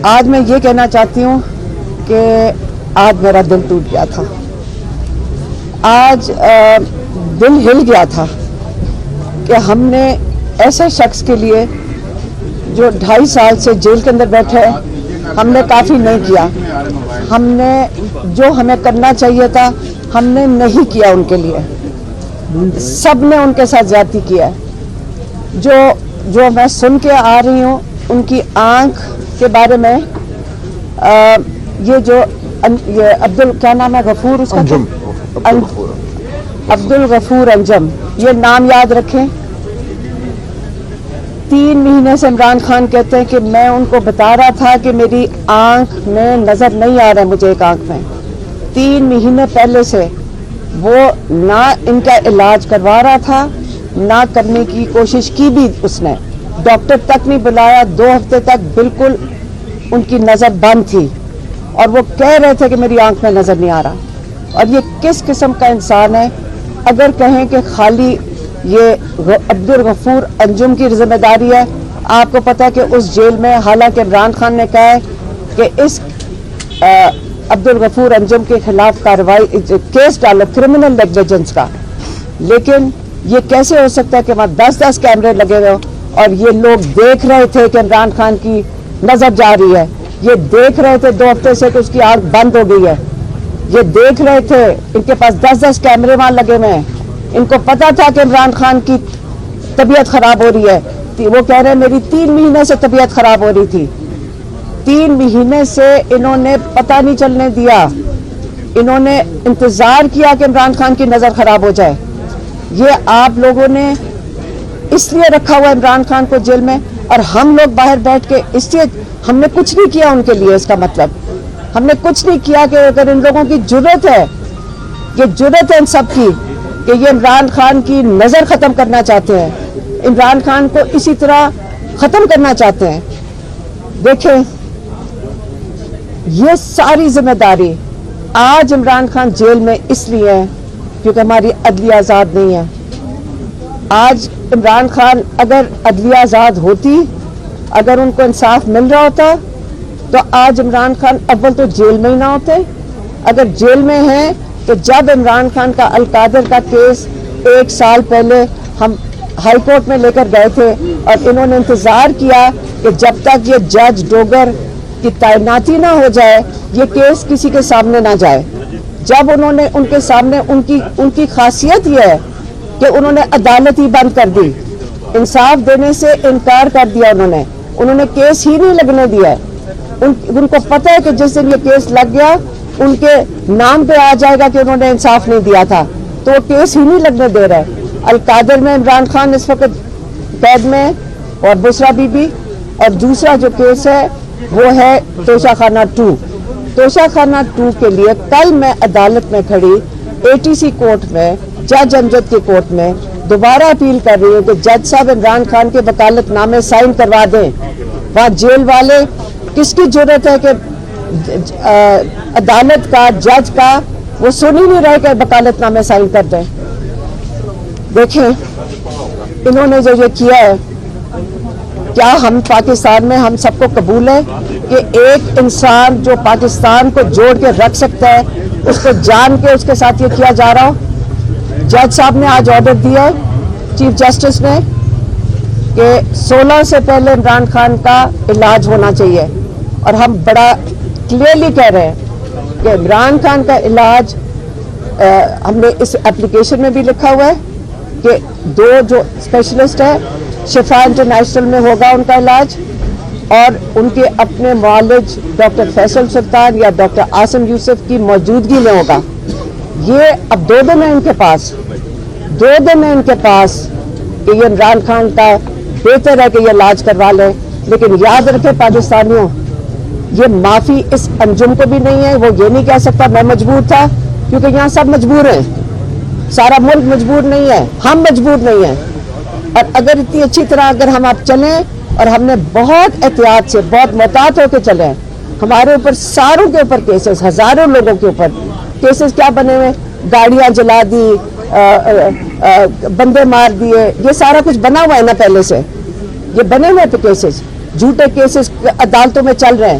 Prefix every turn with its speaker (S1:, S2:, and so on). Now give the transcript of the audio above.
S1: آج میں یہ کہنا چاہتی ہوں کہ آج میرا دل ٹوٹ گیا تھا، آج دل ہل گیا تھا کہ ہم نے ایسے شخص کے لیے جو 2.5 سال سے جیل کے اندر بیٹھے ہیں، ہم نے کافی نہیں کیا، ہم نے جو ہمیں کرنا چاہیے تھا ہم نے نہیں کیا، ان کے لیے سب نے ان کے ساتھ زیادتی کیا ہے۔ جو میں سن کے آ رہی ہوں ان کی آنکھ کے بارے میں، یہ کیا نام ہے غفور، اس کا عبدالغفور انجم، یہ نام یاد رکھیں۔ 3 مہینے سے عمران خان کہتے ہیں کہ میں ان کو بتا رہا تھا کہ میری آنکھ میں نظر نہیں آ رہا ہے، مجھے ایک آنکھ میں 3 مہینے پہلے سے وہ نہ ان کا علاج کروا رہا تھا، نہ کرنے کی کوشش کی بھی، اس نے ڈاکٹر تک نہیں بلایا، 2 ہفتے تک بالکل ان کی نظر بند تھی، اور وہ کہہ رہے تھے کہ میری آنکھ میں نظر نہیں آ رہا۔ اور یہ کس قسم کا انسان ہے؟ اگر کہیں کہ خالی یہ عبدالغفور انجم کی ذمہ داری ہے، آپ کو پتہ ہے کہ اس جیل میں، حالانکہ عمران خان نے کہا ہے کہ اس عبدالغفور انجم کے خلاف کارروائی، کیس ڈالو کرمنل نیگلیجنس کا، لیکن یہ کیسے ہو سکتا ہے کہ وہاں 10 کیمرے لگے ہوئے ہو اور یہ لوگ دیکھ رہے تھے کہ عمران خان کی نظر جا رہی ہے، یہ دیکھ رہے تھے 2 ہفتے سے کہ اس کی آنکھ بند ہو گئی ہے، یہ دیکھ رہے تھے، ان کے پاس 10 کیمرے وہاں لگے ہوئے ہیں، ان کو پتا تھا کہ عمران خان کی طبیعت خراب ہو رہی ہے، وہ کہہ رہے ہیں میری 3 مہینے سے طبیعت خراب ہو رہی تھی، 3 مہینے سے انہوں نے پتہ نہیں چلنے دیا، انہوں نے انتظار کیا کہ عمران خان کی نظر خراب ہو جائے۔ یہ آپ لوگوں نے اس لیے رکھا ہوا عمران خان کو جیل میں، اور ہم لوگ باہر بیٹھ کے اس لیے ہم نے کچھ نہیں کیا ان کے لیے، اس کا مطلب ہم نے کچھ نہیں کیا کہ اگر ان لوگوں کی جرت ہے، یہ جرت ہے ان سب کی کہ یہ عمران خان کی نظر ختم کرنا چاہتے ہیں، عمران خان کو اسی طرح ختم کرنا چاہتے ہیں۔ دیکھیں، یہ ساری ذمہ داری آج عمران خان جیل میں اس لیے ہے کیونکہ ہماری عدلیہ آزاد نہیں ہے۔ آج عمران خان اگر عدلیہ آزاد ہوتی، اگر ان کو انصاف مل رہا ہوتا، تو آج عمران خان اول تو جیل میں ہی نہ ہوتے۔ اگر جیل میں ہیں تو جب عمران خان کا القادر کا کیس 1 سال پہلے ہم ہائی کورٹ میں لے کر گئے تھے، اور انہوں نے انتظار کیا کہ جب تک یہ جج ڈوگر کی تعیناتی نہ ہو جائے یہ کیس کسی کے سامنے نہ جائے، جب انہوں نے ان کے سامنے ان کی خاصیت یہ ہے کہ انہوں نے عدالت ہی بند کر دی، انصاف دینے سے انکار کر دیا، انہوں نے کیس ہی نہیں لگنے دیا۔ ان کو پتہ ہے کہ جس دن یہ کیس لگ گیا ان کے نام پہ آ جائے گا کہ انہوں نے انصاف نہیں دیا تھا، تو وہ کیس ہی نہیں لگنے دے رہے۔ القادر میں عمران خان اس وقت قید میں، اور بسرا بی بی، اور دوسرا جو کیس ہے وہ ہے توشہ خانہ 2۔ توشہ خانہ 2 کے لیے کل میں عدالت میں کھڑی ATC کورٹ میں، جج امجد کے کورٹ میں دوبارہ اپیل کر رہی ہوں کہ جج صاحب عمران خان کے وکالت نامے سائن کروا دیں۔ وہاں جیل والے کس کی ضرورت ہے کہ عدالت کا، جج کا، وہ سن ہی نہیں رہے کہ وکالت نامے سائن کر دیں۔ دیکھیں، انہوں نے جو یہ کیا ہے، کیا ہم پاکستان میں ہم سب کو قبول ہے کہ ایک انسان جو پاکستان کو جوڑ کے رکھ سکتا ہے اس کو جان کے اس کے ساتھ یہ کیا جا رہا ہو؟ جج صاحب نے آج آرڈر دیا ہے، چیف جسٹس نے، کہ 16 سے پہلے عمران خان کا علاج ہونا چاہیے، اور ہم بڑا کلیئرلی کہہ رہے ہیں کہ عمران خان کا علاج، ہم نے اس اپلیکیشن میں بھی لکھا ہوا ہے کہ 2 جو اسپیشلسٹ ہیں، شفا انٹرنیشنل میں ہوگا ان کا علاج، اور ان کے اپنے معالج ڈاکٹر فیصل سلطان یا ڈاکٹر عاصم یوسف کی موجودگی میں ہوگا۔ یہ اب 2 دن ہے ان کے پاس، 2 دن ہے ان کے پاس کہ یہ عمران خان کا بہتر ہے کہ یہ علاج کروا لیں، لیکن یاد رکھیں پاکستانیوں، یہ معافی اس انجم کو بھی نہیں ہے، وہ یہ نہیں کہہ سکتا میں مجبور تھا، کیونکہ یہاں سب مجبور ہیں، سارا ملک مجبور نہیں ہے، ہم مجبور نہیں ہیں۔ اور اگر اتنی اچھی طرح اگر ہم آپ چلیں، اور ہم نے بہت احتیاط سے، بہت محتاط ہو کے چلیں، ہمارے اوپر ساروں کے اوپر کیسز، ہزاروں لوگوں کے اوپر کیسز کیا بنے ہوئے، گاڑیاں جلا دی، بندے مار دیے، یہ سارا کچھ بنا ہوا ہے نا پہلے سے، یہ بنے ہوئے کیسز، جھوٹے کیسز عدالتوں میں چل رہے ہیں۔